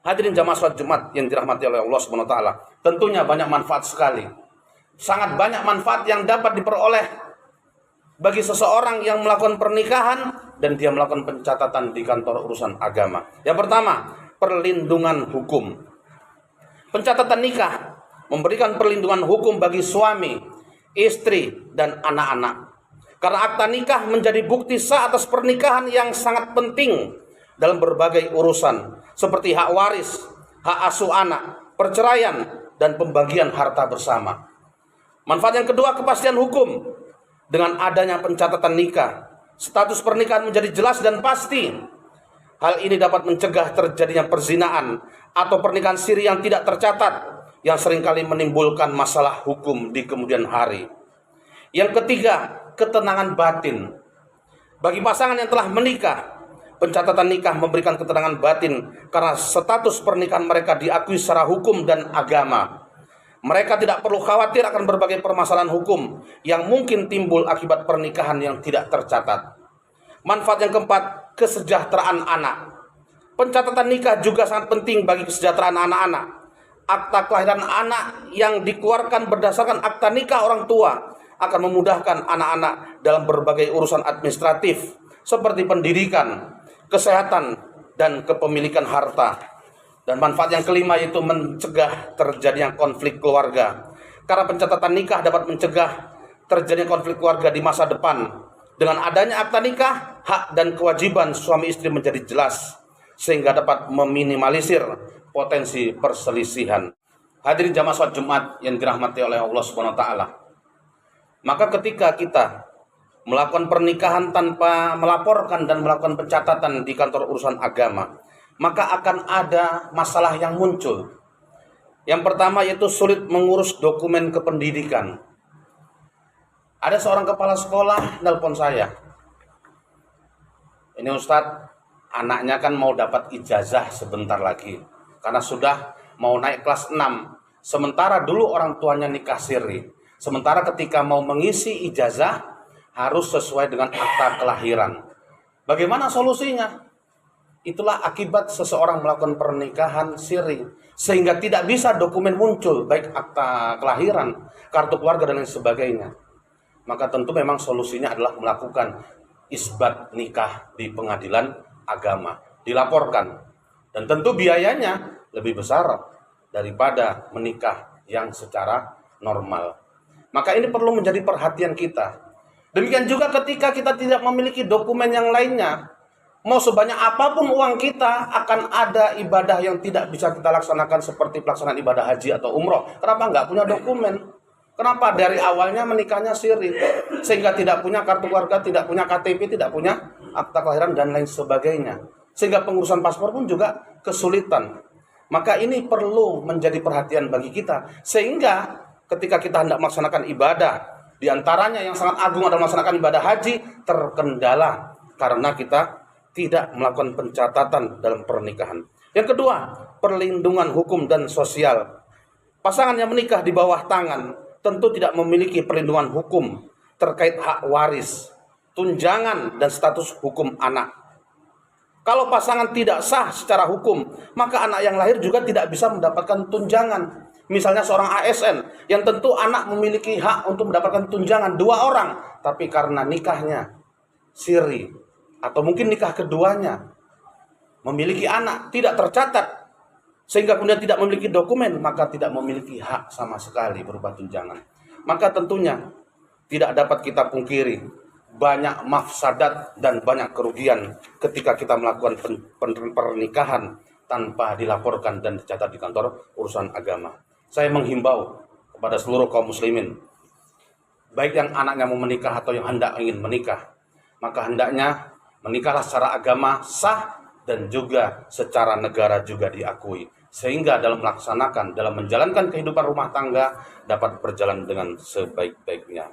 Hadirin jamaah salat Jumat yang dirahmati oleh Allah Subhanahu wa taala. Tentunya banyak manfaat sekali. Sangat banyak manfaat yang dapat diperoleh bagi seseorang yang melakukan pernikahan dan dia melakukan pencatatan di kantor urusan agama. Yang pertama, perlindungan hukum. Pencatatan nikah memberikan perlindungan hukum bagi suami, istri, dan anak-anak. Karena akta nikah menjadi bukti sah atas pernikahan yang sangat penting dalam berbagai urusan seperti hak waris, hak asuh anak, perceraian, dan pembagian harta bersama. Manfaat yang kedua, kepastian hukum. Dengan adanya pencatatan nikah, status pernikahan menjadi jelas dan pasti. Hal ini dapat mencegah terjadinya perzinahan atau pernikahan siri yang tidak tercatat, yang seringkali menimbulkan masalah hukum di kemudian hari. Yang ketiga, ketenangan batin. Bagi pasangan yang telah menikah, pencatatan nikah memberikan ketenangan batin karena status pernikahan mereka diakui secara hukum dan agama. Mereka tidak perlu khawatir akan berbagai permasalahan hukum yang mungkin timbul akibat pernikahan yang tidak tercatat. Manfaat yang keempat, kesejahteraan anak. Pencatatan nikah juga sangat penting bagi kesejahteraan anak-anak. Akta kelahiran anak yang dikeluarkan berdasarkan akta nikah orang tua akan memudahkan anak-anak dalam berbagai urusan administratif seperti pendidikan, kesehatan, dan kepemilikan harta. Dan manfaat yang kelima yaitu mencegah terjadinya konflik keluarga. Karena pencatatan nikah dapat mencegah terjadinya konflik keluarga di masa depan. Dengan adanya akta nikah, hak dan kewajiban suami istri menjadi jelas, sehingga dapat meminimalisir potensi perselisihan. Hadirin jamaah salat Jumat yang dirahmati oleh Allah Subhanahu wa taala. Maka ketika kita melakukan pernikahan tanpa melaporkan dan melakukan pencatatan di kantor urusan agama, maka akan ada masalah yang muncul. Yang pertama yaitu sulit mengurus dokumen kependidikan. Ada seorang kepala sekolah nelpon saya. Ini Ustadz, anaknya kan mau dapat ijazah sebentar lagi, karena sudah mau naik kelas 6. Sementara dulu orang tuanya nikah siri. Sementara ketika mau mengisi ijazah harus sesuai dengan akta kelahiran. Bagaimana solusinya? Itulah akibat seseorang melakukan pernikahan siri, sehingga tidak bisa dokumen muncul, baik akta kelahiran, kartu keluarga, dan lain sebagainya. Maka tentu memang solusinya adalah melakukan isbat nikah di pengadilan agama, dilaporkan. Dan tentu biayanya lebih besar daripada menikah yang secara normal. Maka ini perlu menjadi perhatian kita. Demikian juga ketika kita tidak memiliki dokumen yang lainnya, mau sebanyak apapun uang kita, akan ada ibadah yang tidak bisa kita laksanakan seperti pelaksanaan ibadah haji atau umroh. Kenapa nggak punya dokumen? Kenapa dari awalnya menikahnya siri, sehingga tidak punya kartu keluarga, tidak punya KTP, tidak punya akta kelahiran, dan lain sebagainya. Sehingga pengurusan paspor pun juga kesulitan. Maka ini perlu menjadi perhatian bagi kita, sehingga ketika kita hendak melaksanakan ibadah, di antaranya yang sangat agung adalah melaksanakan ibadah haji, terkendala karena kita tidak melakukan pencatatan dalam pernikahan. Yang kedua, perlindungan hukum dan sosial. Pasangan yang menikah di bawah tangan tentu tidak memiliki perlindungan hukum terkait hak waris, tunjangan, dan status hukum anak. Kalau pasangan tidak sah secara hukum, maka anak yang lahir juga tidak bisa mendapatkan tunjangan. Misalnya seorang ASN, yang tentu anak memiliki hak untuk mendapatkan tunjangan 2 orang, tapi karena nikahnya siri, atau mungkin nikah keduanya memiliki anak tidak tercatat, sehingga kemudian tidak memiliki dokumen, maka tidak memiliki hak sama sekali berupa tunjangan. Maka tentunya tidak dapat kita pungkiri banyak mafsadat dan banyak kerugian ketika kita melakukan pernikahan tanpa dilaporkan dan dicatat di kantor urusan agama. Saya menghimbau kepada seluruh kaum muslimin, baik yang anaknya mau menikah atau yang hendak ingin menikah, maka hendaknya menikahlah secara agama sah dan juga secara negara juga diakui, sehingga dalam melaksanakan, dalam menjalankan kehidupan rumah tangga dapat berjalan dengan sebaik-baiknya.